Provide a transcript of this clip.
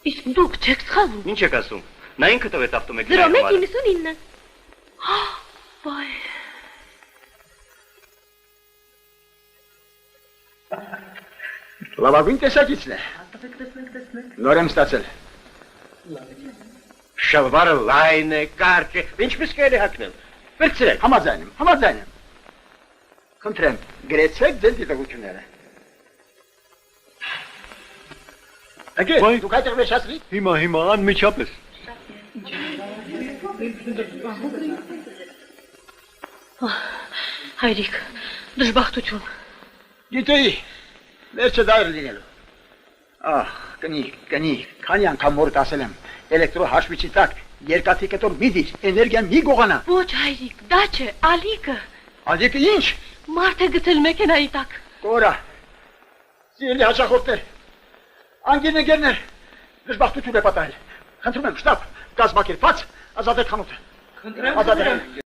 Իսկ դուք չեք սխալվում։ Ինչ եք ասում։ Նա ինքը տվեց ավտոմեքենայի 0199։ Բայ։ Լավագույն տեսակիցն է։ Նոր եմ ստացել։ Շալվարը լայն է, կարճ է, ինչպես կարելի հագնել։ Վերցրեք։ Համաձայն եմ։ Խնդրեմ, գրեցեք ձեր դիտողությունները։ Ագե, դուք այդտեղ վերջացրիք։ Հիմա անմիջապես։ Հայրիկ, դժբախտություն։ Գիտեի, վերջը դա էր լինելու։ Ահ, կնիկ, քանի անգամ մորդ ասել եմ, էլեկտրոհաշվիչի տակ երկաթի կտոր մի դիր, էներգիան մի գողանա։ Ոչ հայրիկ, դա չէ, ալիկը։ Ալիկը ինչ։ Մարդ է գցել մեքենայի տակ։ Կորա, սիրելի հաճախորդներ, անգինեգերներ, դժբախտություն է պատահել։ Խնդրում եմ, շտապ, կազմակերպված, ազատեք խանութը։ Ազատեք։